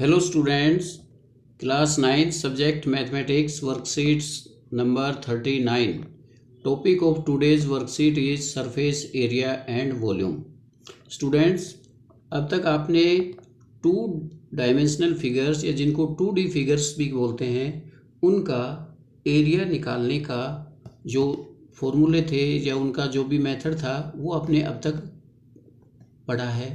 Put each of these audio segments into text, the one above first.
Hello students, class 9 subject mathematics worksheets number 39. Topic of today's worksheet is surface area and volume. Students, अब तक आपने to dimensional figures या जिनको 2D figures भी बोलते हैं उनका एरिया निकालने का जो फॉर्मूले थे या उनका जो भी मेथड था वो आपने अब तक पढ़ा है।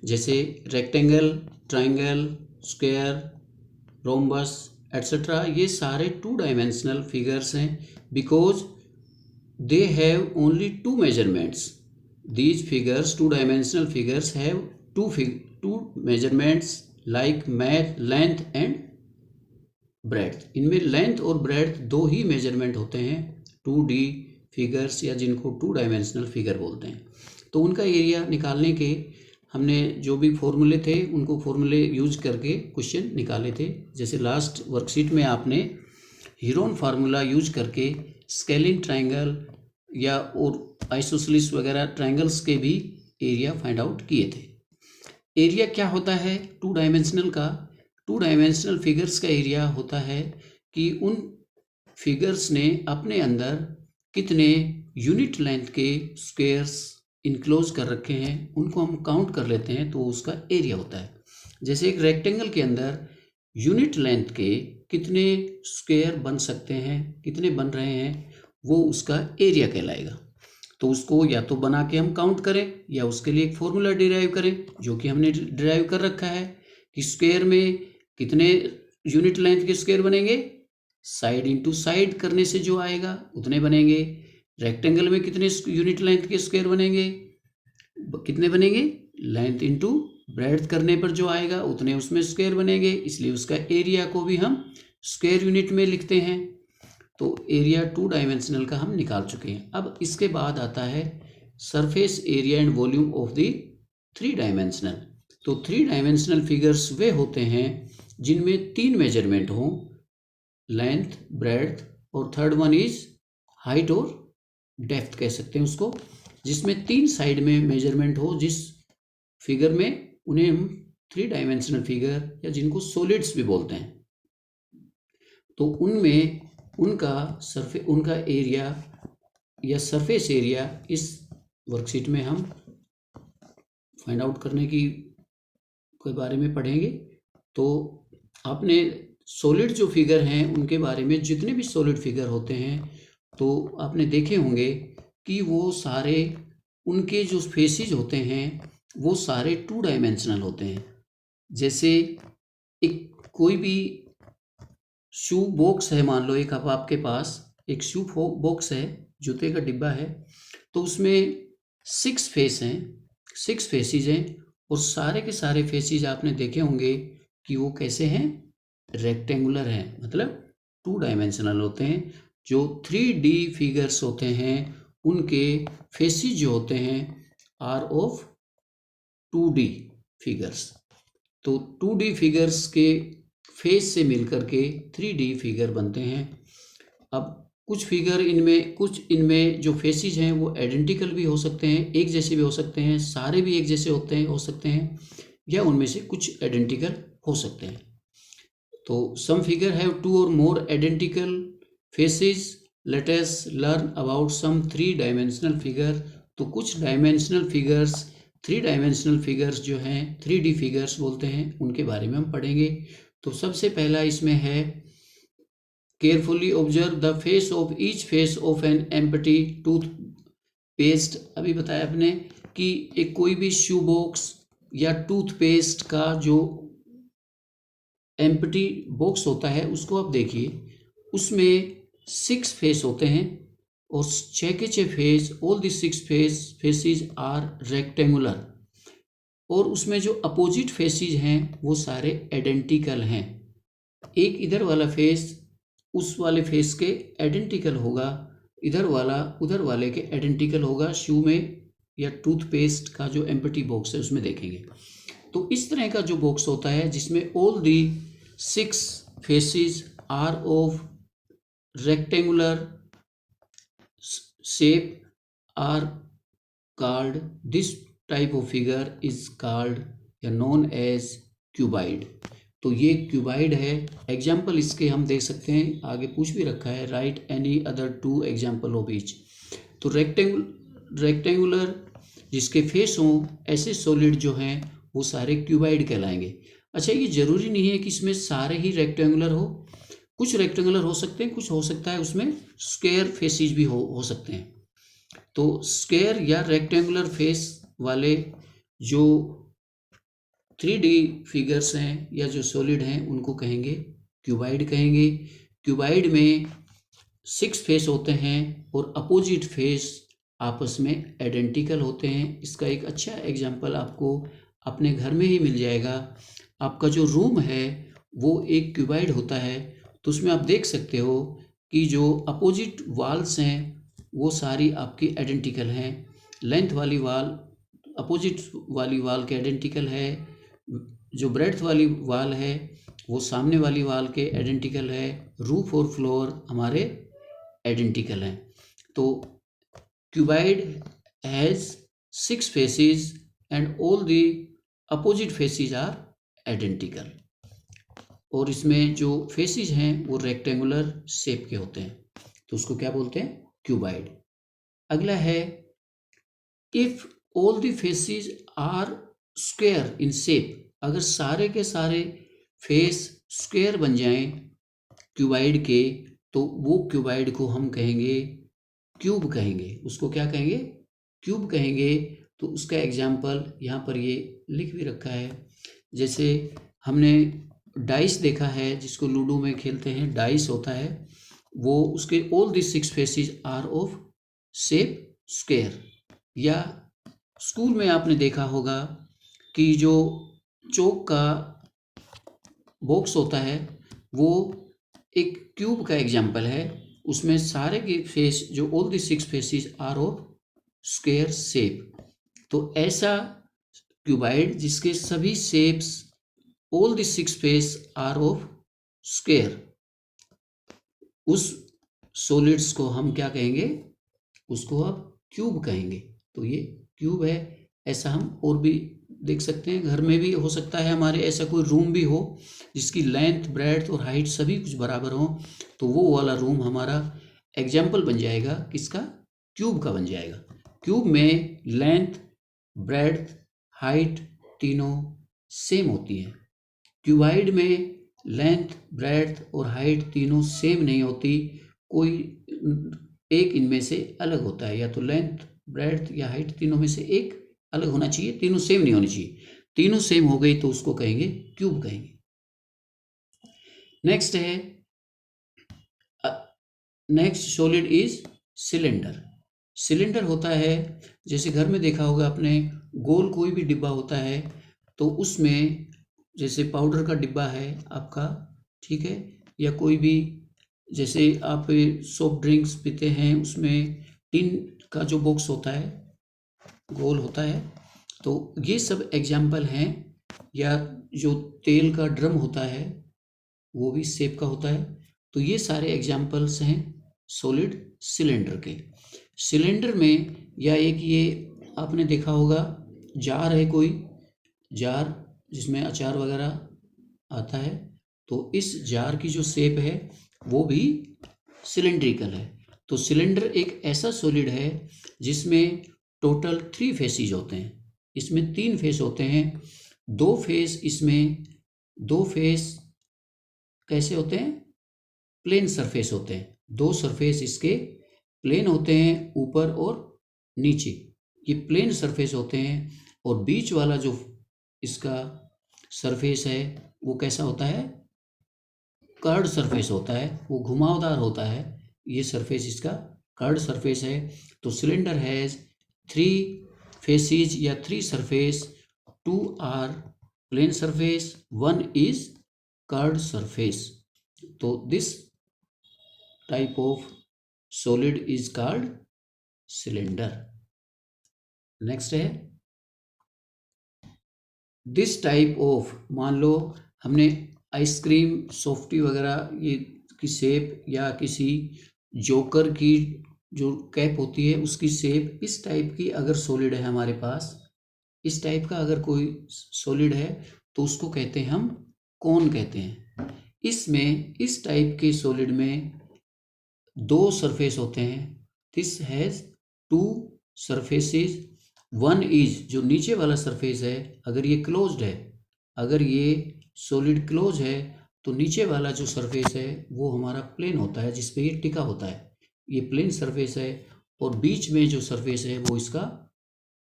जैसे rectangle, triangle, square, rhombus etcetera, ये सारे टू डायमेंशनल फिगर्स हैं because they have only two measurements. These figures, two dimensional figures have two measurements like length and breadth. इनमें लेंथ और ब्रेड्थ दो ही मेजरमेंट होते हैं 2D फिगर्स या जिनको टू डायमेंशनल फिगर बोलते हैं. तो उनका एरिया निकालने के हमने जो भी फॉर्मूले थे उनको फॉर्मूले यूज करके क्वेश्चन निकाले थे. जैसे लास्ट वर्कशीट में आपने हीरोन फार्मूला यूज करके स्केलिन ट्राइंगल या और आइसोसेलेस वगैरह ट्राइंगल्स के भी एरिया फाइंड आउट किए थे. एरिया क्या होता है टू डायमेंशनल का? टू डायमेंशनल फिगर्स का एरिया होता है कि उन फिगर्स ने अपने अंदर कितने यूनिट लेंथ के स्क्वायर्स इनक्लोज कर रखे हैं, उनको हम काउंट कर लेते हैं तो उसका एरिया होता है. जैसे एक रेक्टेंगल के अंदर यूनिट लेंथ के कितने स्क्वायर बन सकते हैं, कितने बन रहे हैं, वो उसका एरिया कहलाएगा. तो उसको या तो बना के हम काउंट करें या उसके लिए एक फॉर्मूला डिराइव करें जो कि हमने डिराइव कर रखा है कि स्क्वायर में कितने यूनिट लेंथ के स्क्वायर बनेंगे, साइड इंटू साइड करने से जो आएगा उतने बनेंगे. रेक्टेंगल में कितने यूनिट लेंथ के स्क्वायर बनेंगे, कितने बनेंगे, लेंथ इंटू ब्रेड्थ करने पर जो आएगा उतने उसमें स्क्वायर बनेंगे. इसलिए उसका एरिया को भी हम स्क्वायर यूनिट में लिखते हैं. तो एरिया टू डायमेंशनल का हम निकाल चुके हैं. अब इसके बाद आता है surface area and volume of the three dimensional. तो थ्री डायमेंशनल फिगर्स वे होते हैं जिनमें तीन मेजरमेंट हों, लेंथ, ब्रेड्थ और थर्ड वन इज हाइट और डेप्थ कह सकते हैं उसको, जिसमें तीन साइड में मेजरमेंट हो. जिस फिगर में उन्हें हम थ्री डायमेंशनल फिगर या जिनको सॉलिड्स भी बोलते हैं, तो उनमें उनका एरिया या सरफेस एरिया इस वर्कशीट में हम फाइंड आउट करने की के बारे में पढ़ेंगे. तो आपने सॉलिड जो फिगर हैं उनके बारे में, जितने भी सॉलिड फिगर होते हैं तो आपने देखे होंगे कि वो सारे उनके जो फेसेस होते हैं वो सारे टू डायमेंशनल होते हैं. जैसे एक कोई भी शू बॉक्स है, मान लो एक अब आपके पास एक शू बॉक्स है, जूते का डिब्बा है, तो उसमें 6 फेस हैं, 6 फेसेस हैं और सारे के सारे फेसेस आपने देखे होंगे कि वो कैसे हैं, रेक्टेंगुलर हैं, मतलब टू डायमेंशनल होते हैं. जो 3D फिगर्स होते हैं उनके फेसेस जो होते हैं आर ऑफ 2D फिगर्स. तो 2D फिगर्स के फेस से मिलकर के 3D फिगर बनते हैं. अब कुछ इनमें जो फेसेस हैं वो आइडेंटिकल भी हो सकते हैं, एक जैसे भी हो सकते हैं, सारे भी एक जैसे हो सकते हैं या उनमें से कुछ आइडेंटिकल हो सकते हैं. तो सम figure have two or more identical faces. Let us learn about some three dimensional figure. तो कुछ dimensional figures, three dimensional figures जो हैं 3D फिगर्स बोलते हैं, उनके बारे में हम पढ़ेंगे. तो सबसे पहला इसमें है carefully observe the face of each face of an empty tooth paste. अभी बताया आपने कि एक कोई भी शू बॉक्स या टूथपेस्ट का जो एम्प्टी बॉक्स होता है उसको आप देखिए, उसमें 6 फेस होते हैं और 6 के 6 face, all the 6 faces are rectangular. और उसमें जो अपोजिट फेसेस हैं वो सारे आइडेंटिकल हैं. एक इधर वाला फेस उस वाले फेस के आइडेंटिकल होगा, इधर वाला उधर वाले के आइडेंटिकल होगा. शू में या टूथपेस्ट का जो एम्प्टी बॉक्स है उसमें देखेंगे. तो इस तरह का जो बॉक्स होता है जिसमें all the 6 faces are of rectangular shape are called, this type of figure is called या known as cuboid. तो ये क्यूबाइड है। एग्जाम्पल इसके हम देख सकते हैं, आगे पूछ भी रखा है, right any other 2 example of each. तो रेक्टेंगुलर जिसके फेस हों ऐसे सॉलिड जो हैं वो सारे क्यूबाइड कहलाएंगे। अच्छा, ये जरूरी नहीं है कि इसमें सारे ही रेक्टेंगुलर हो, कुछ रेक्टेंगुलर हो सकते हैं, कुछ हो सकता है उसमें स्क्वायर फेसेस भी हो सकते हैं। तो स्क्वायर या रेक्टेंगुलर फेस वाले जो 3D फिगर्स हैं या जो सॉलिड हैं उनको कहेंगे क्यूबाइड कहेंगे। क्यूबाइड में 6 फेस होते हैं और अपोजिट फेस आपस में आइडेंटिकल होते हैं। इसका एक अच्छा एग्जांपल आपको अपने घर में ही मिल जाएगा। आपका जो रूम है वो एक क्यूबाइड होता है, तो उसमें आप देख सकते हो कि जो अपोजिट वॉल्स हैं वो सारी आपकी आइडेंटिकल हैं। लेंथ वाली वॉल अपोजिट वाली वॉल के आइडेंटिकल है, जो ब्रेड्थ वाली वॉल है वो सामने वाली वॉल के आइडेंटिकल है, रूफ और फ्लोर हमारे आइडेंटिकल हैं। तो cuboid has 6 faces and all the opposite faces are identical, और इसमें जो फेसेस हैं वो रेक्टेंगुलर शेप के होते हैं, तो उसको क्या बोलते हैं, क्यूबाइड। अगला है if all the faces are square in shape, अगर सारे के सारे फेस स्क्वायर बन जाएं क्यूबाइड के, तो वो क्यूबाइड को हम कहेंगे क्यूब कहेंगे। उसको क्या कहेंगे, क्यूब कहेंगे। तो उसका एग्जाम्पल यहाँ पर ये लिख भी रखा है। जैसे हमने डाइस देखा है, जिसको लूडो में खेलते हैं, डाइस होता है वो, उसके all the 6 faces are of shape square. या स्कूल में आपने देखा होगा कि जो चौक का बॉक्स होता है वो एक क्यूब का एग्जाम्पल है, उसमें सारे के फेस जो all the 6 faces are of square shape. तो ऐसा क्यूबाइड जिसके सभी shapes all the 6 face are of square, उस सॉलिड्स को हम क्या कहेंगे, उसको अब क्यूब कहेंगे। तो ये क्यूब है। ऐसा हम और भी देख सकते हैं, घर में भी हो सकता है हमारे ऐसा कोई रूम भी हो जिसकी लेंथ ब्रेड्थ और हाइट सभी कुछ बराबर हो, तो वो वाला रूम हमारा एग्जाम्पल बन जाएगा किसका, क्यूब का बन जाएगा। क्यूब में लेंथ ब्रेड्थ हाइट तीनों सेम होती है। क्यूबाइड में लेंथ ब्रेड्थ और हाइट तीनों सेम नहीं होती, कोई एक इनमें से अलग होता है, या तो लेंथ ब्रेड्थ या हाइट तीनों में से एक अलग होना चाहिए, तीनों सेम नहीं होनी चाहिए। तीनों सेम हो गई तो उसको कहेंगे क्यूब कहेंगे। नेक्स्ट है, next solid is cylinder. Cylinder होता है, जैसे घर में देखा होगा आपने, गोल कोई भी डिब्बा होता है तो उसमें जैसे पाउडर का डिब्बा है आपका, ठीक है, या कोई भी जैसे आप सॉफ्ट ड्रिंक्स पीते हैं उसमें टिन का जो बॉक्स होता है गोल होता है, तो ये सब एग्जाम्पल हैं। या जो तेल का ड्रम होता है वो भी शेप का होता है। तो ये सारे एग्जाम्पल्स हैं सॉलिड सिलेंडर के। सिलेंडर में या एक ये आपने देखा होगा जार है, कोई जार जिसमें अचार वगैरह आता है, तो इस जार की जो शेप है वो भी सिलेंड्रिकल है। तो सिलेंडर एक ऐसा सॉलिड है जिसमें टोटल 3 फेसेस होते हैं। इसमें 3 फेस होते हैं, 2 फेस इसमें, 2 फेस कैसे होते हैं, प्लेन सरफेस होते हैं। 2 सरफेस इसके प्लेन होते हैं, ऊपर और नीचे, ये प्लेन सरफेस होते हैं। और बीच वाला जो इसका सरफेस है वो कैसा होता है, कर्ड सरफेस होता है, वो घुमावदार होता है। ये सरफेस इसका कर्ड सरफेस है। तो सिलेंडर हैज 3 फेसेस या 3 surface, 2 are plane surface, 1 is curved surface. तो this type of solid is called cylinder. Next है दिस टाइप ऑफ, मान लो हमने आइसक्रीम सॉफ्टी वगैरह ये की शेप, या किसी जोकर की जो कैप होती है उसकी शेप, इस टाइप की अगर सॉलिड है हमारे पास, इस टाइप का अगर कोई सॉलिड है तो उसको कहते हैं हम कोन कहते हैं। इसमें इस टाइप के सॉलिड में दो सरफेस होते हैं। This has to surfaces. One is, जो नीचे वाला सरफेस है, अगर ये क्लोज्ड है, अगर ये सॉलिड क्लोज है, तो नीचे वाला जो सरफेस है वो हमारा प्लेन होता है, जिसपे ये टिका होता है, ये प्लेन सरफेस है। और बीच में जो सरफेस है वो इसका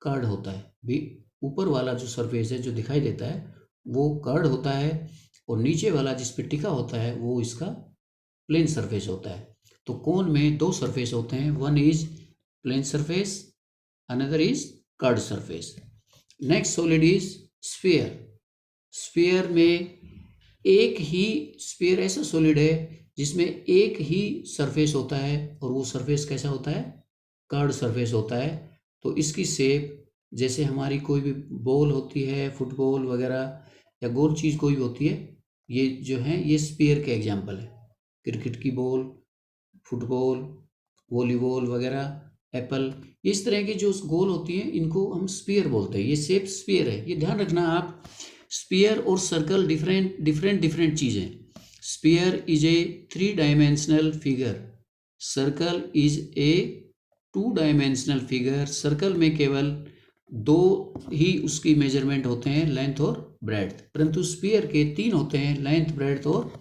कर्ड होता है। भी ऊपर वाला जो सरफेस है जो दिखाई देता है वो कर्ड होता है, और नीचे वाला जिस पे टिका होता है वो इसका प्लेन सरफेस होता है। तो कोन में दो सरफेस होते हैं, one is plane surface, another is curved surface. Next solid is sphere. Sphere में एक ही, स्फीयर ऐसा सॉलिड है जिसमें एक ही सरफेस होता है, और वो सरफेस कैसा होता है, कर्ड सरफेस होता है। तो इसकी शेप जैसे हमारी कोई भी बॉल होती है, फुटबॉल वगैरह या गोल चीज़ कोई भी होती है, ये जो है ये स्फीयर के एग्जाम्पल है। क्रिकेट की बॉल, फुटबॉल, वॉलीबॉल वगैरह, एप्पल, इस तरह की जो गोल होती हैं इनको हम स्फीयर बोलते हैं। ये शेप स्फीयर है, ये ध्यान रखना आप। स्फीयर और सर्कल डिफरेंट चीज़ें। Sphere is a 3 dimensional figure, circle is a 2 dimensional figure. Circle में केवल दो ही उसकी मेजरमेंट होते हैं, लेंथ और ब्रेड्थ, परंतु स्फीयर के 3 होते हैं, लेंथ, ब्रेड्थ और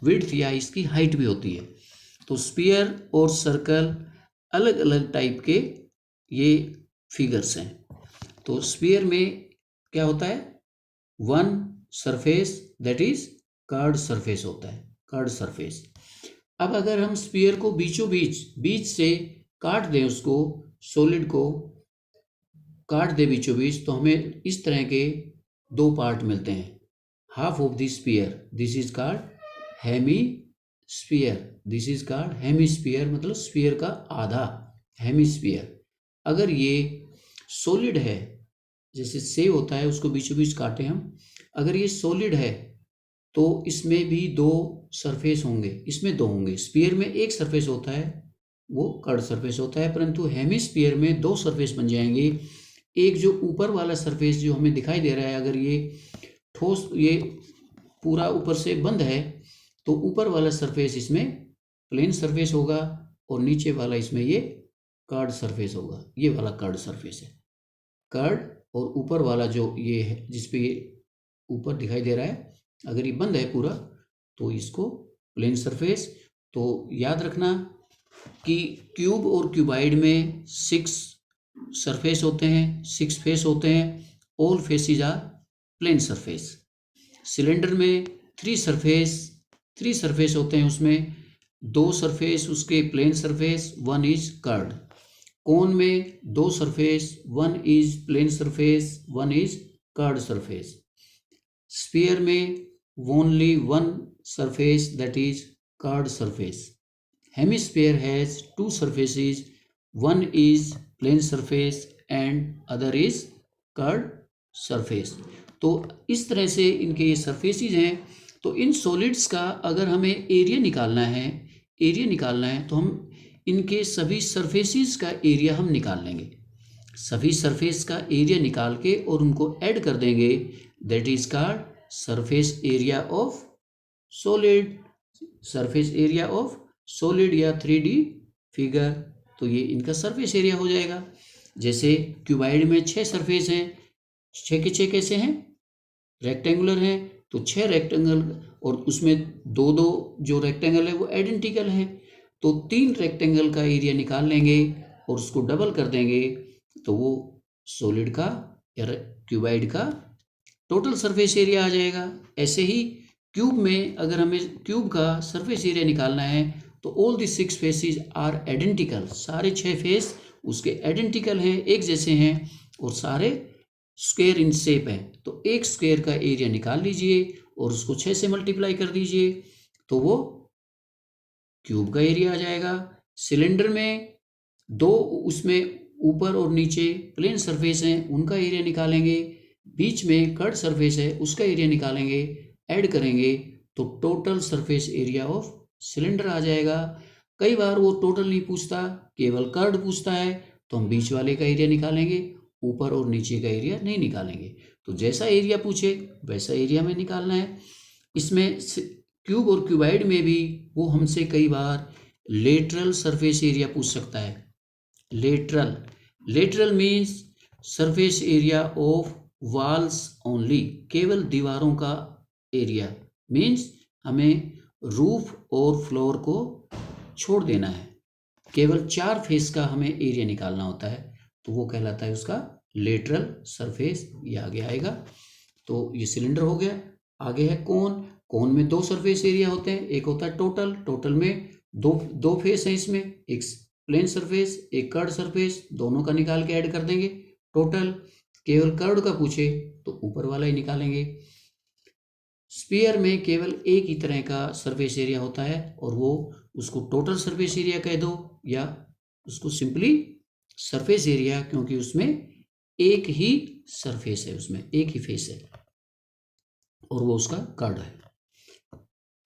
विड्थ, या इसकी हाइट भी होती है। तो स्फीयर और सर्कल अलग अलग टाइप के ये फिगर्स हैं। तो स्फीयर में क्या होता है, one surface that is curved surface होता है, कर्ड सरफेस। अब अगर हम स्फीयर को बीचों बीच से काट दें, उसको सॉलिड को काट दे बीचों बीच, तो हमें इस तरह के दो पार्ट मिलते हैं। Half of the sphere, this is called hemisphere, this is called hemisphere, मतलब स्फीयर का आधा, हेमी स्फीयर। अगर ये सॉलिड है, जैसे सेव होता है उसको बीचों बीच काटे हम, अगर ये सॉलिड है तो इसमें भी दो सरफेस होंगे, इसमें दो होंगे। स्फीयर में एक सरफेस होता है, वो कर्ड सरफेस होता है, परंतु हेमिस्फीयर में दो सरफेस बन जाएंगे। एक जो ऊपर वाला सरफेस जो हमें दिखाई दे रहा है, अगर ये ठोस, ये पूरा ऊपर से बंद है, तो ऊपर वाला सरफेस इसमें प्लेन सरफेस होगा, और नीचे वाला इसमें ये कर्ड सरफेस होगा। ये वाला कर्ड सरफेस है, कर्ड। और ऊपर वाला जो ये है जिसपे ये ऊपर दिखाई दे रहा है, अगर ये बंद है पूरा, तो इसको प्लेन सरफेस। तो याद रखना कि क्यूब और क्यूबाइड में 6 सरफेस होते हैं, 6 फेस होते हैं, all faces are plane surface. Cylinder में 3 सरफेस होते हैं, उसमें 2 सरफेस उसके plane surface, 1 is curved. Cone में 2 surface, 1 is plane surface, 1 is curved surface. Sphere में only 1 surface that is curved surface. Hemisphere has 2 surfaces, one is plane surface and other is curved surface. तो इस तरह से इनके ये surfaces हैं। तो इन सॉलिड्स का अगर हमें एरिया निकालना है तो हम इनके सभी सरफेसेस का एरिया हम निकाल लेंगे। सभी सरफेस का एरिया निकाल के और उनको ऐड कर देंगे, that is called surface area of solid. Surface area of solid या 3D फिगर, तो ये इनका सरफेस एरिया हो जाएगा। जैसे क्यूबाइड में 6 सरफेस हैं, 6 के 6 कैसे हैं, रेक्टेंगुलर हैं, तो 6 रेक्टेंगल, और उसमें 2-2 जो रेक्टेंगल है वो आइडेंटिकल हैं, तो 3 रेक्टेंगल का एरिया निकाल लेंगे और उसको डबल कर देंगे, तो वो सॉलिड का या क्यूबाइड का टोटल सरफेस एरिया आ जाएगा। ऐसे ही क्यूब में अगर हमें क्यूब का सरफेस एरिया निकालना है, तो all the 6 faces are identical, सारे 6 फेस उसके आइडेंटिकल हैं, एक जैसे हैं, और सारे स्क्वायर इन शेप है। तो एक स्क्वायर का एरिया निकाल लीजिए और उसको 6 से मल्टीप्लाई कर दीजिए, तो वो क्यूब का एरिया आ जाएगा। सिलेंडर में 2 उसमें ऊपर और नीचे प्लेन सरफेस हैं, उनका एरिया निकालेंगे, बीच में कर्ड सरफेस है उसका एरिया निकालेंगे, ऐड करेंगे, तो total surface area of cylinder आ जाएगा। कई बार वो टोटल नहीं पूछता, केवल कर्ड पूछता है, तो हम बीच वाले का एरिया निकालेंगे, ऊपर और नीचे का एरिया नहीं निकालेंगे। तो जैसा एरिया पूछे वैसा एरिया में निकालना है। इसमें क्यूब और क्यूबाइड में भी वो हमसे कई बार लेटरल सरफेस एरिया पूछ सकता है। Lateral means surface area of walls only, केवल दीवारों का एरिया, मीन्स हमें रूफ और फ्लोर को छोड़ देना है, केवल 4 फेस का हमें एरिया निकालना होता है, तो वो कहलाता है उसका लेटरल सरफेस। ये आगे आएगा। तो ये सिलेंडर हो गया। आगे है कोन में 2 सरफेस एरिया होते हैं, एक होता है टोटल में दो फेस है इसमें, एक प्लेन सरफेस एक कर्ड सरफेस, दोनों का निकाल के ऐड कर देंगे टोटल। केवल कर्ड का पूछे तो ऊपर वाला ही निकालेंगे। स्फीयर में केवल एक ही तरह का सरफेस एरिया होता है और वो उसको टोटल सरफेस एरिया कह दो या उसको सिंपली सरफेस एरिया, क्योंकि उसमें एक ही सरफेस है, उसमें एक ही फेस है और वो उसका कर्ड है।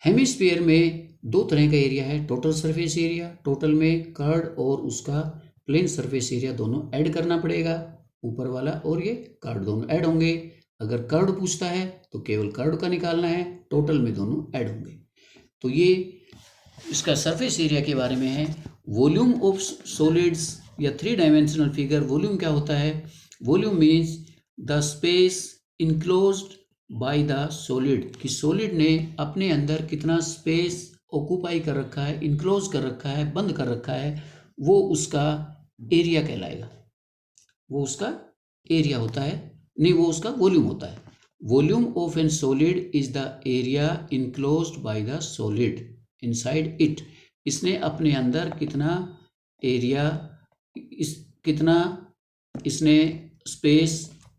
हेमिस्फीयर में 2 तरह का एरिया है, टोटल सरफेस एरिया, टोटल में कर्ड और उसका प्लेन सरफेस एरिया दोनों ऐड करना पड़ेगा, ऊपर वाला और ये कर्ड दोनों ऐड होंगे। अगर कर्ड पूछता है तो केवल कर्ड का निकालना है, टोटल में दोनों ऐड होंगे। तो ये इसका सरफेस एरिया के बारे में है। वॉल्यूम ऑफ सॉलिड्स या 3 डायमेंशनल फिगर, वॉल्यूम क्या होता है? Volume means the space enclosed by the solid, कि सॉलिड ने अपने अंदर कितना स्पेस ऑक्यूपाई कर रखा है, इनक्लोज कर रखा है, बंद कर रखा है, वो उसका एरिया कहलाएगा, वो उसका एरिया होता है, नहीं वो उसका वॉल्यूम होता है। Volume of an solid is the area enclosed by the solid inside it, इसने अपने अंदर कितना एरिया,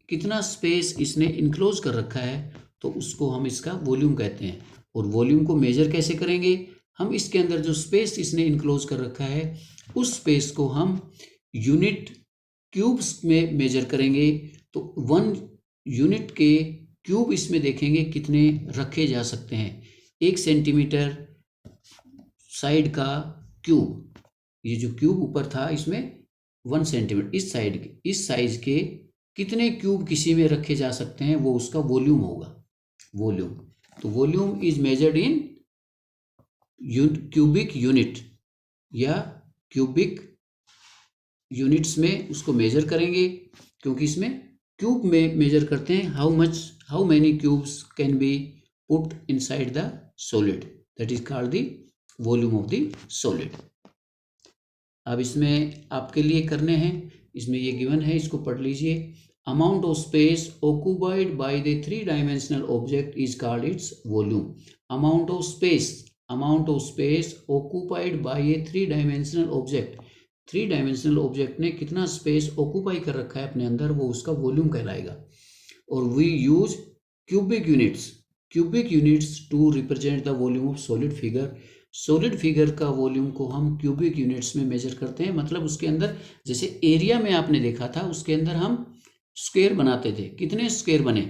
कितना स्पेस इसने इनक्लोज कर रखा है, तो उसको हम इसका वॉल्यूम कहते हैं। और वॉल्यूम को मेजर कैसे करेंगे? हम इसके अंदर जो स्पेस इसने इनक्लोज कर रखा है उस स्पेस को हम यूनिट क्यूब्स में मेजर करेंगे। तो 1 यूनिट के क्यूब इसमें देखेंगे कितने रखे जा सकते हैं। 1 सेंटीमीटर साइड का क्यूब, ये जो क्यूब ऊपर था इसमें 1 सेंटीमीटर, इस साइज के कितने क्यूब किसी में रखे जा सकते हैं, वो उसका वॉल्यूम होगा। वॉल्यूम, तो volume is measured in cubic unit या क्यूबिक यूनिट्स में उसको मेजर करेंगे, क्योंकि इसमें क्यूब में मेजर करते हैं how many cubes can be put inside the solid, that is called the volume of the solid. अब इसमें आपके लिए करने हैं, इसमें ये गिवन है, इसको पढ़ लीजिए। Amount of space occupied by the 3 dimensional object is called its volume. Amount of space occupied by A 3 dimensional object, 3 dimensional object ने कितना स्पेस ऑक्यूपाई कर रखा है अपने अंदर, वो उसका वॉल्यूम कहलाएगा। और we use cubic units to represent the volume of solid figure. Solid figure का वॉल्यूम को हम क्यूबिक यूनिट्स में मेजर करते हैं, मतलब उसके अंदर जैसे एरिया में आपने देखा था, उसके अंदर हम स्क्वायर बनाते थे, कितने स्क्वायर बने,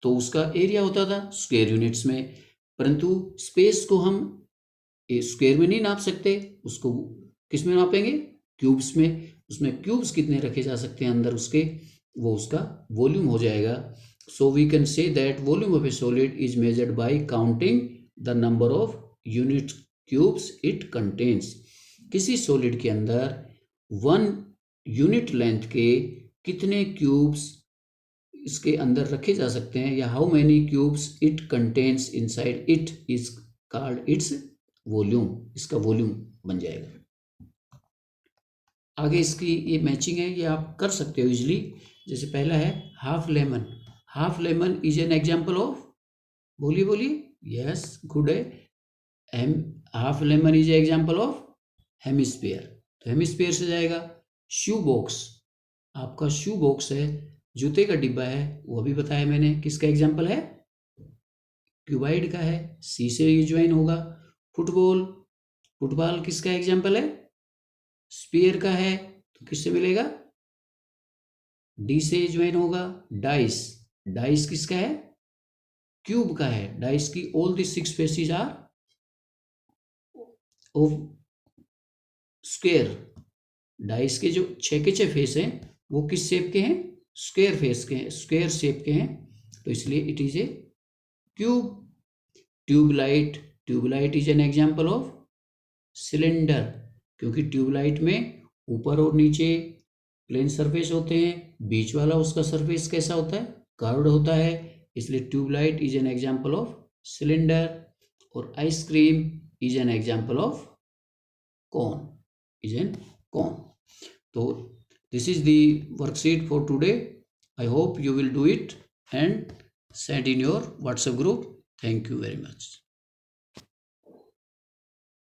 तो उसका एरिया होता था स्क्वायर यूनिट्स में। परंतु स्पेस को हम स्क्वायर में नहीं नाप सकते, उसको किस में नापेंगे? क्यूब्स में। उसमें क्यूब्स कितने रखे जा सकते हैं अंदर उसके, वो उसका वॉल्यूम हो जाएगा। So we can say that volume of a solid is measured by counting the number of unit cubes it contains. किसी सॉलिड के अंदर 1 यूनिट लेंथ के कितने क्यूब्स इसके अंदर रखे जा सकते हैं, या how many cubes it contains inside it is called its volume, इसका वॉल्यूम बन जाएगा। आगे इसकी ये मैचिंग है, ये आप कर सकते हो इजीली। जैसे पहला है half lemon is an example of, बोलिए यस गुड है, half lemon is example of hemisphere, तो हेमिस्फीयर से जाएगा। शू बॉक्स, आपका शू बॉक्स है, जूते का डिब्बा है, वो भी बताया मैंने, किसका एग्जाम्पल है? क्यूबाइड का है, सी से ये ज्वाइन होगा। फुटबॉल किसका एग्जाम्पल है? स्पीयर का है, तो किससे मिलेगा? डी से ज्वाइन होगा। डाइस किसका है? क्यूब का है। डाइस की all the 6 faces are of square. Dice के जो 6 के 6 फेस हैं वो किस शेप के हैं? स्क्वायर शेप के हैं, तो इसलिए it is a cube. Tubelight, tubelight is an example of cylinder, क्योंकि ट्यूबलाइट में ऊपर और नीचे प्लेन सरफेस होते हैं, बीच वाला उसका सरफेस कैसा होता है, कर्व्ड होता है, इसलिए tubelight is an example of cylinder. और ice cream is an example of cone, is an cone. तो this is the worksheet for today. I hope you will do it and send in your WhatsApp group. Thank you very much.